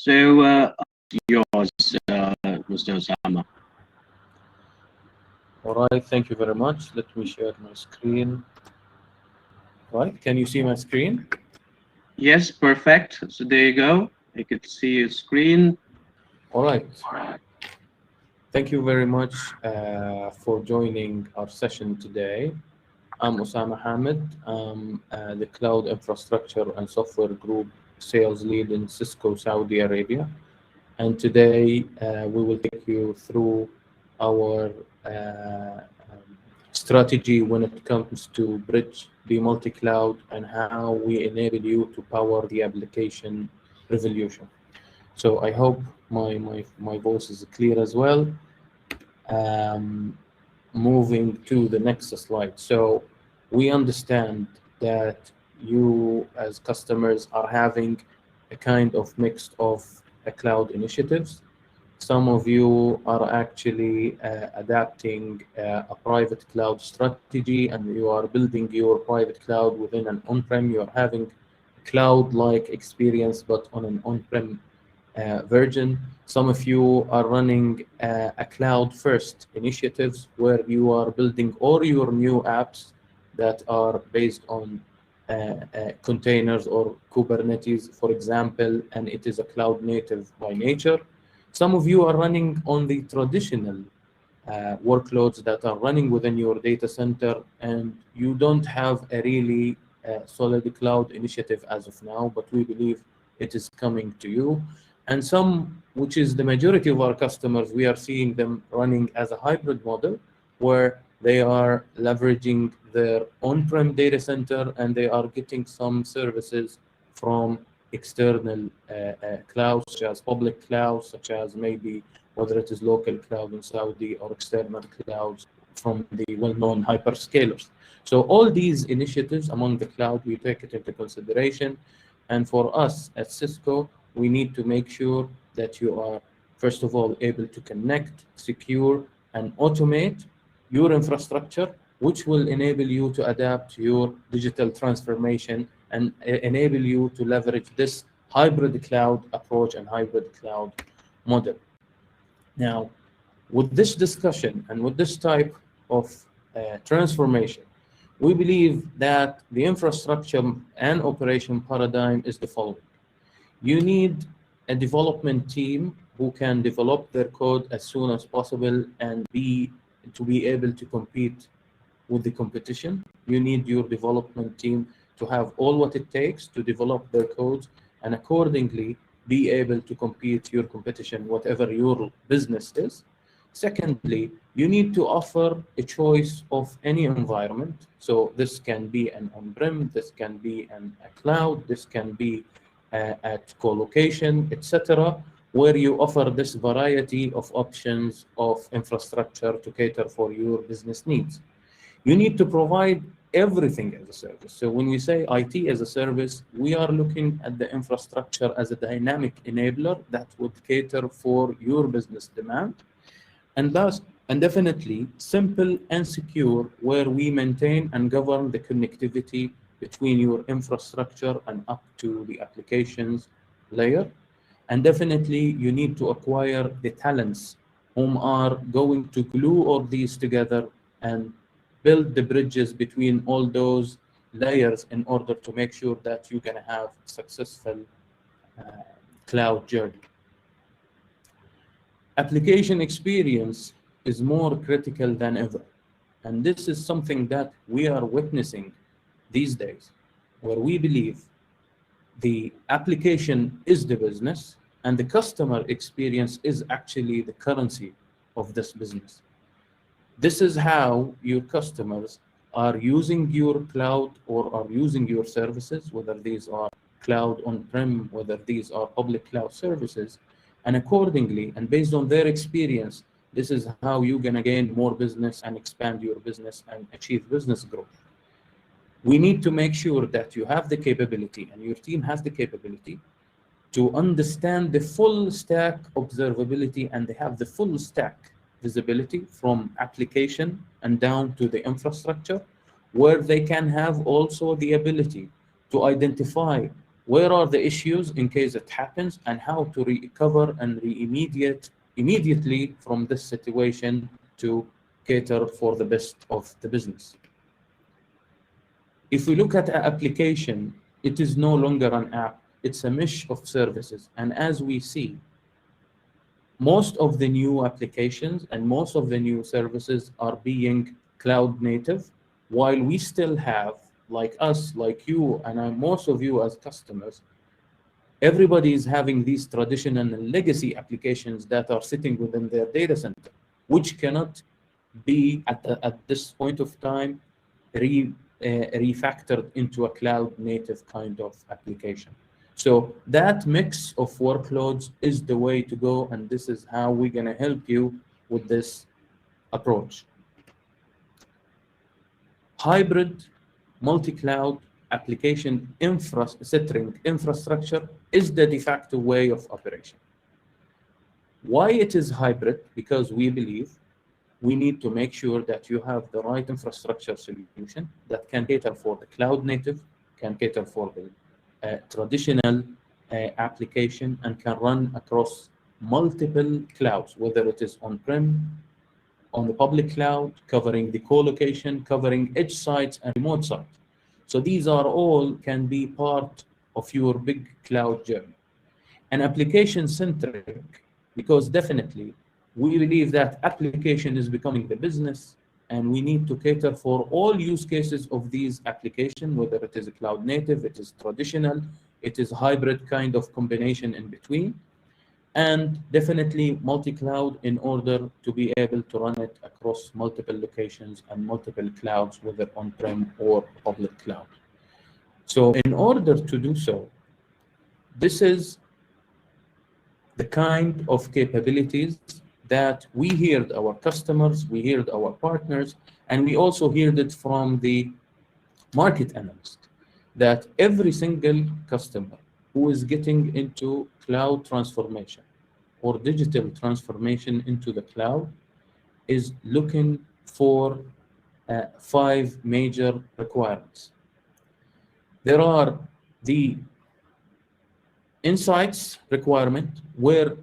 So, yours, Mr. Osama. All right, thank you very much. Let me share my screen. Right, can you see my screen? Yes, perfect. So there you go. I could see your screen. All right. Thank you very much for joining our session today. I'm Osama Hamid. I'm the Cloud Infrastructure and Software Group Sales Lead in Cisco, Saudi Arabia. And today we will take you through our strategy when it comes to bridge the multi-cloud and how we enable you to power the application revolution. So I hope my voice is clear as well. Um, Moving to the next slide. So we understand that you as customers are having a kind of mix of cloud initiatives. Some of you are actually adapting a private cloud strategy and you are building your private cloud within an on-prem. You are having cloud-like experience, but on an on-prem version. Some of you are running a cloud-first initiatives where you are building all your new apps that are based on containers or Kubernetes, for example, and it is a cloud native by nature. Some of you are running on the traditional workloads that are running within your data center, and you don't have a really solid cloud initiative as of now, but we believe it is coming to you. And some, which is the majority of our customers, we are seeing them running as a hybrid model where they are leveraging their on-prem data center and they are getting some services from external clouds, such as public clouds, such as maybe whether it is local cloud in Saudi or external clouds from the well-known hyperscalers. So all these initiatives among the cloud, we take it into consideration. And for us at Cisco, we need to make sure that you are, first of all, able to connect, secure, and automate your infrastructure, which will enable you to adapt your digital transformation and enable you to leverage this hybrid cloud approach and hybrid cloud model. Now, with this discussion and with this type of transformation, we believe that the infrastructure and operation paradigm is the following. You need a development team who can develop their code as soon as possible and be able to compete with the competition. You need your development team to have all what it takes to develop their codes and accordingly be able to compete your competition, whatever your business is. Secondly, you need to offer a choice of any environment. So this can be an on-prem, this can be a cloud, this can be at co-location, etc., where you offer this variety of options of infrastructure to cater for your business needs. You need to provide everything as a service. So when we say IT as a service, we are looking at the infrastructure as a dynamic enabler that would cater for your business demand. And thus, and definitely simple and secure, where we maintain and govern the connectivity between your infrastructure and up to the applications layer. And definitely you need to acquire the talents whom are going to glue all these together and build the bridges between all those layers in order to make sure that you're going to have successful cloud journey. Application experience is more critical than ever. And this is something that we are witnessing these days, where we believe the application is the business and the customer experience is actually the currency of this business. This is how your customers are using your cloud or are using your services, whether these are cloud on-prem, whether these are public cloud services, and accordingly, and based on their experience, this is how you're going to gain more business and expand your business and achieve business growth. We need to make sure that you have the capability and your team has the capability to understand the full stack observability and they have the full stack visibility from application and down to the infrastructure, where they can have also the ability to identify where are the issues in case it happens, and how to recover and immediately from this situation to cater for the best of the business. If we look at an application, it is no longer an app, it's a mesh of services. And as we see, most of the new applications and most of the new services are being cloud native, while we still have, like us, like you, and most of you as customers, everybody is having these traditional and legacy applications that are sitting within their data center, which cannot be at this point of time refactored into a cloud native kind of application. So that mix of workloads is the way to go, and this is how we're going to help you with this approach. Hybrid multi-cloud application centering infrastructure is the de facto way of operation. Why it is hybrid? Because we believe we need to make sure that you have the right infrastructure solution that can cater for the cloud native, can cater for the traditional application, and can run across multiple clouds, whether it is on-prem, on the public cloud, covering the co-location, covering edge sites and remote sites. So these are all can be part of your big cloud journey. And application centric, because definitely we believe that application is becoming the business, and we need to cater for all use cases of these applications, whether it is a cloud native, it is traditional, it is hybrid kind of combination in between, and definitely multi-cloud in order to be able to run it across multiple locations and multiple clouds, whether on-prem or public cloud. So in order to do so, this is the kind of capabilities that we heard our customers, we heard our partners, and we also heard it from the market analyst, that every single customer who is getting into cloud transformation or digital transformation into the cloud is looking for 5 major requirements. There are the insights requirement, where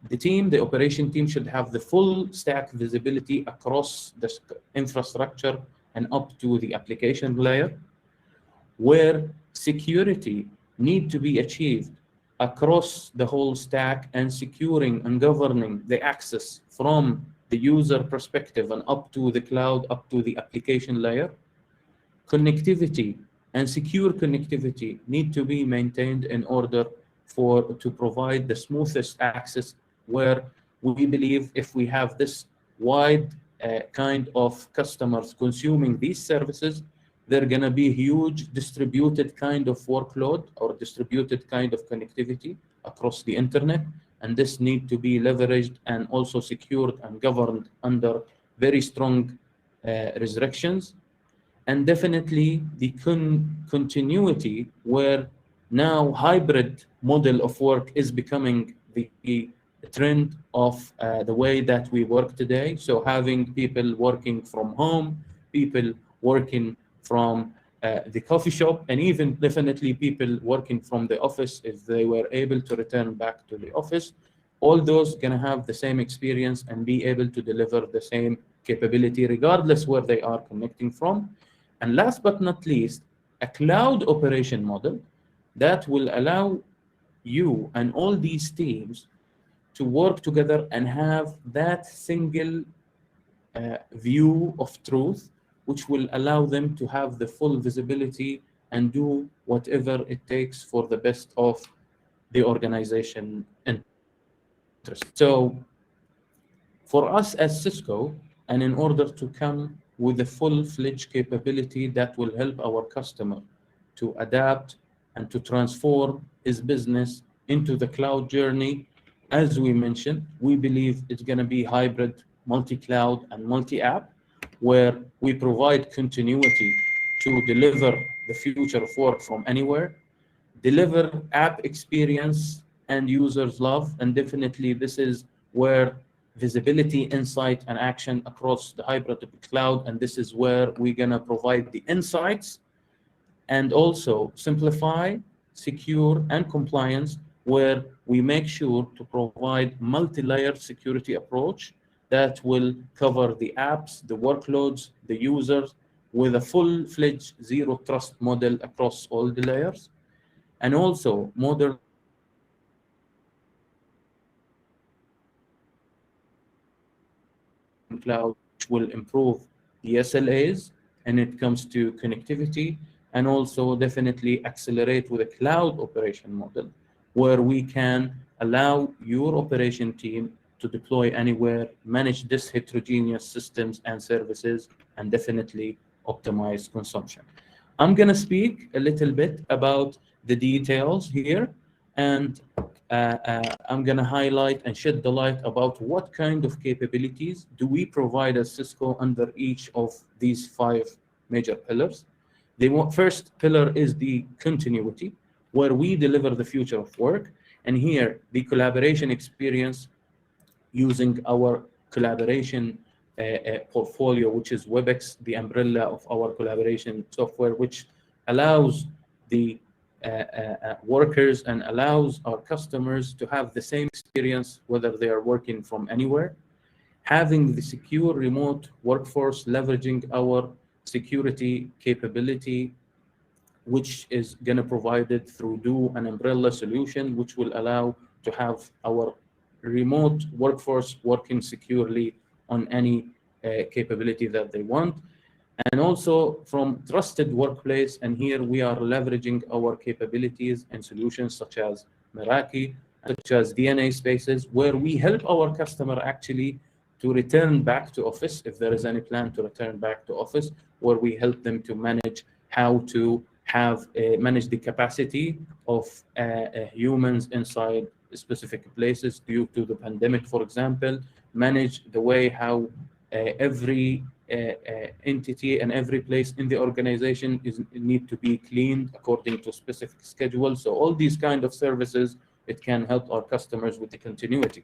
the operation team should have the full stack visibility across the infrastructure and up to the application layer, where security need to be achieved across the whole stack and securing and governing the access from the user perspective and up to the cloud, up to the application layer. Connectivity and secure connectivity need to be maintained in order to provide the smoothest access, where we believe if we have this wide kind of customers consuming these services, they're going to be huge distributed kind of workload or distributed kind of connectivity across the internet, and this need to be leveraged and also secured and governed under very strong restrictions. And definitely the continuity, where now hybrid model of work is becoming the trend of the way that we work today. So having people working from home, people working from the coffee shop, and even definitely people working from the office if they were able to return back to the office, all those going to have the same experience and be able to deliver the same capability regardless where they are connecting from. And last but not least, a cloud operation model that will allow you and all these teams to work together and have that single view of truth, which will allow them to have the full visibility and do whatever it takes for the best of the organization interest. So for us as Cisco, and in order to come with a full-fledged capability that will help our customer to adapt and to transform his business into the cloud journey, as we mentioned, we believe it's going to be hybrid, multi-cloud, and multi-app, where we provide continuity to deliver the future of work from anywhere, deliver app experience and users love, and definitely this is where visibility, insight, and action across the hybrid cloud, and this is where we're going to provide the insights and also simplify secure, and compliance, where we make sure to provide multi-layered security approach that will cover the apps, the workloads, the users, with a full-fledged zero trust model across all the layers. And also modern cloud, which will improve the SLAs and it comes to connectivity, and also definitely accelerate with a cloud operation model where we can allow your operation team to deploy anywhere, manage this heterogeneous systems and services, and definitely optimize consumption. I'm going to speak a little bit about the details here, and I'm going to highlight and shed the light about what kind of capabilities do we provide as Cisco under each of these 5 major pillars. The first pillar is the continuity, where we deliver the future of work. And here, the collaboration experience using our collaboration portfolio, which is WebEx, the umbrella of our collaboration software, which allows the workers and allows our customers to have the same experience whether they are working from anywhere. Having the secure remote workforce, leveraging our security capability, which is going to provide it through Do an umbrella solution, which will allow to have our remote workforce working securely on any capability that they want. And also from trusted workplace, and here we are leveraging our capabilities and solutions such as Meraki, such as DNA spaces, where we help our customer actually to return back to office if there is any plan to return back to office, where we help them to manage how to have manage the capacity of humans inside specific places due to the pandemic, for example, manage the way how every entity and every place in the organization need to be cleaned according to specific schedules. So all these kind of services, it can help our customers with the continuity.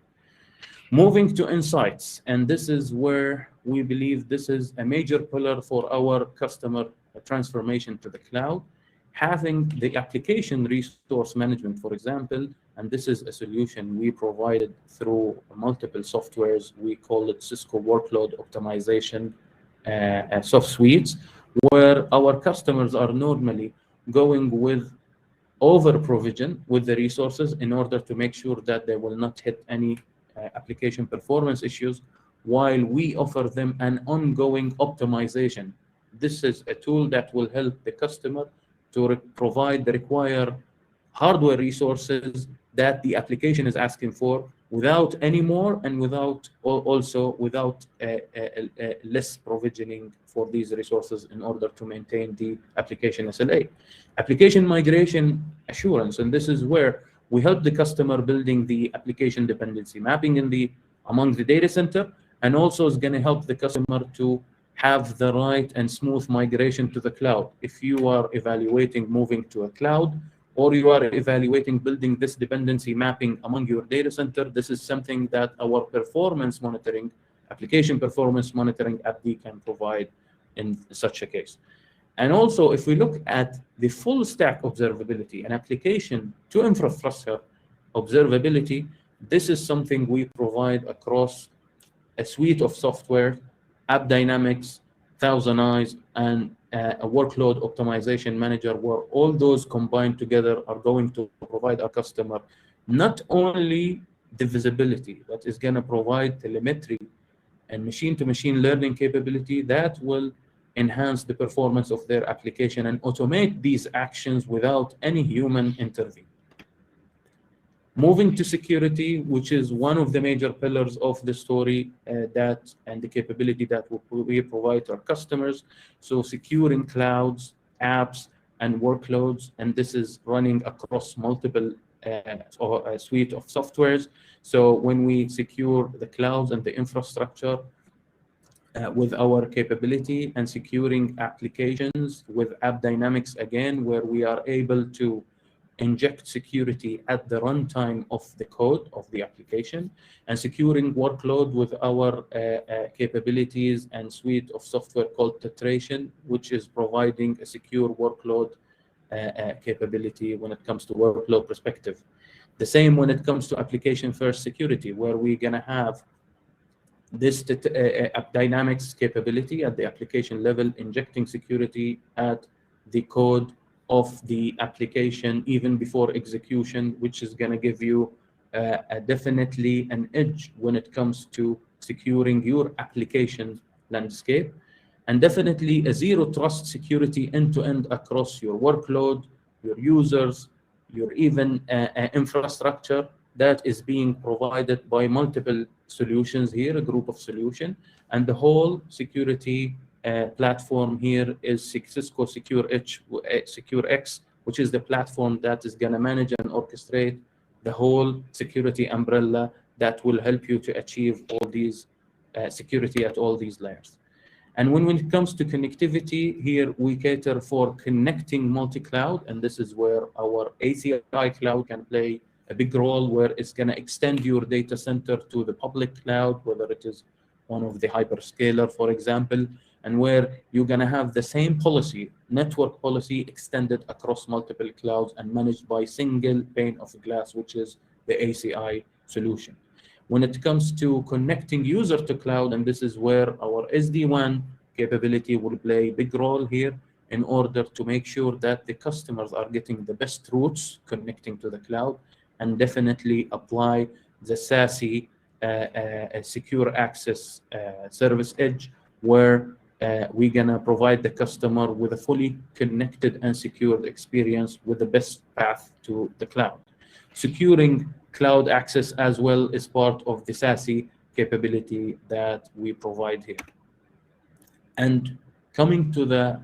Moving to insights, and this is where we believe this is a major pillar for our customer transformation to the cloud. Having the application resource management, for example, and this is a solution we provided through multiple softwares. We call it Cisco Workload Optimization soft suites, where our customers are normally going with over provision with the resources in order to make sure that they will not hit any application performance issues, while we offer them an ongoing optimization. This is a tool that will help the customer to provide the required hardware resources that the application is asking for without any more, and without less provisioning for these resources in order to maintain the application SLA. Application migration assurance, and this is where we help the customer building the application dependency mapping among the data center, and also is going to help the customer to have the right and smooth migration to the cloud. If you are evaluating moving to a cloud, or you are evaluating building this dependency mapping among your data center, this is something that our performance monitoring, application performance monitoring AppD can provide in such a case. And also, if we look at the full stack observability and application to infrastructure observability, this is something we provide across a suite of software, App Dynamics, Thousand Eyes, and a workload optimization manager, where all those combined together are going to provide our customer not only the visibility, but is going to provide telemetry and machine-to-machine learning capability that will enhance the performance of their application and automate these actions without any human intervene. Moving to security, which is one of the major pillars of the story and the capability that we provide to our customers. So securing clouds, apps, and workloads, and this is running across multiple or a suite of softwares. So when we secure the clouds and the infrastructure with our capability, and securing applications with App Dynamics, again, where we are able to inject security at the runtime of the code of the application, and securing workload with our capabilities and suite of software called Tetration, which is providing a secure workload capability when it comes to workload perspective. The same when it comes to application first security, where we're going to have this dynamics capability at the application level, injecting security at the code of the application even before execution, which is going to give you definitely an edge when it comes to securing your application landscape, and definitely a zero trust security end-to-end across your workload, your users, your even infrastructure that is being provided by multiple solutions here, a group of solutions, and the whole security platform here is Cisco SecureX, which is the platform that is going to manage and orchestrate the whole security umbrella that will help you to achieve all these security at all these layers. And when it comes to connectivity, here we cater for connecting multi-cloud, and this is where our ACI cloud can play a big role, where it's going to extend your data center to the public cloud, whether it is one of the hyperscaler, for example, and where you're going to have the same policy, network policy, extended across multiple clouds and managed by single pane of glass, which is the ACI solution. When it comes to connecting user to cloud, and this is where our SD-WAN capability will play a big role here in order to make sure that the customers are getting the best routes connecting to the cloud, and definitely apply the SASE secure access service edge, where we're going to provide the customer with a fully connected and secured experience with the best path to the cloud. Securing cloud access as well is part of the SASE capability that we provide here. And coming to the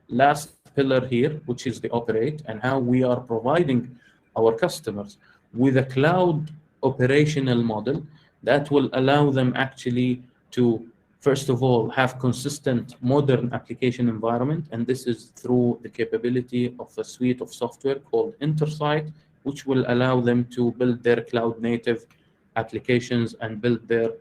last pillar here, which is the operate, and how we are providing our customers with a cloud operational model that will allow them actually to, first of all, have consistent modern application environment. And this is through the capability of a suite of software called Intersight, which will allow them to build their cloud native applications and build their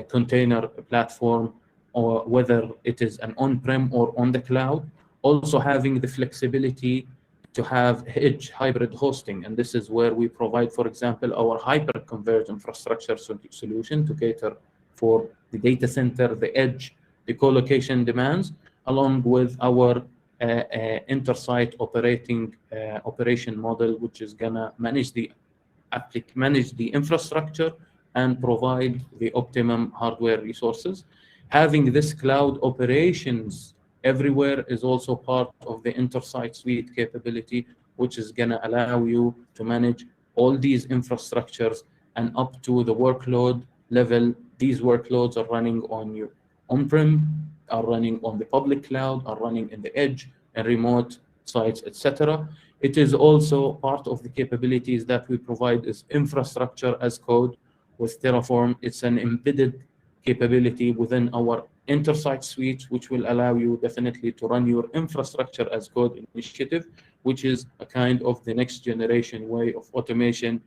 container platform, or whether it is an on-prem or on the cloud. Also having the flexibility to have edge hybrid hosting. And this is where we provide, for example, our hyper-converged infrastructure solution to cater for the data center, the edge, the co-location demands, along with our Intersight operation model, which is gonna manage the infrastructure and provide the optimum hardware resources. Having this cloud operations everywhere is also part of the Intersight suite capability, which is gonna allow you to manage all these infrastructures and up to the workload level. These workloads are running on your on-prem, are running on the public cloud, are running in the edge and remote sites, etc. It is also part of the capabilities that we provide is infrastructure as code with Terraform. It's an embedded capability within our Intersight suite, which will allow you definitely to run your infrastructure as code initiative, which is a kind of the next generation way of automation,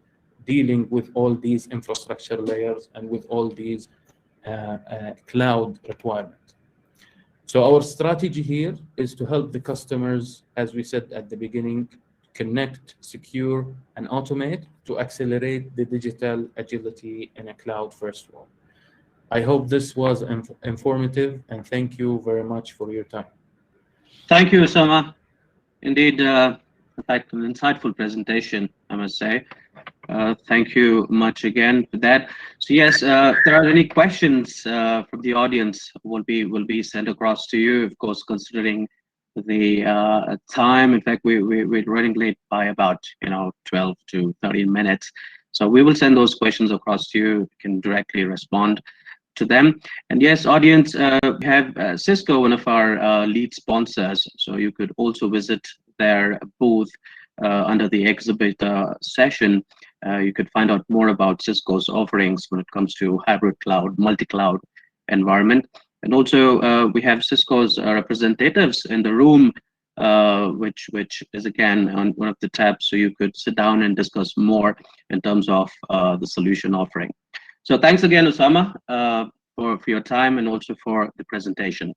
dealing with all these infrastructure layers and with all these cloud requirements. So our strategy here is to help the customers, as we said at the beginning, connect, secure, and automate to accelerate the digital agility in a cloud-first world. I hope this was informative, and thank you very much for your time. Thank you, Osama. Indeed, in fact, an insightful presentation, I must say. Thank you much again for that. So yes, if there are any questions from the audience, will be sent across to you. Of course, considering the time, in fact, we're running late by about 12 to 13 minutes. So we will send those questions across to you. You can directly respond to them. And yes, audience, we have Cisco, one of our lead sponsors. So you could also visit their booth under the exhibit session. You could find out more about Cisco's offerings when it comes to hybrid cloud, multi-cloud environment. And also we have Cisco's representatives in the room, which is again on one of the tabs, so you could sit down and discuss more in terms of the solution offering. So thanks again, Osama, for your time and also for the presentation.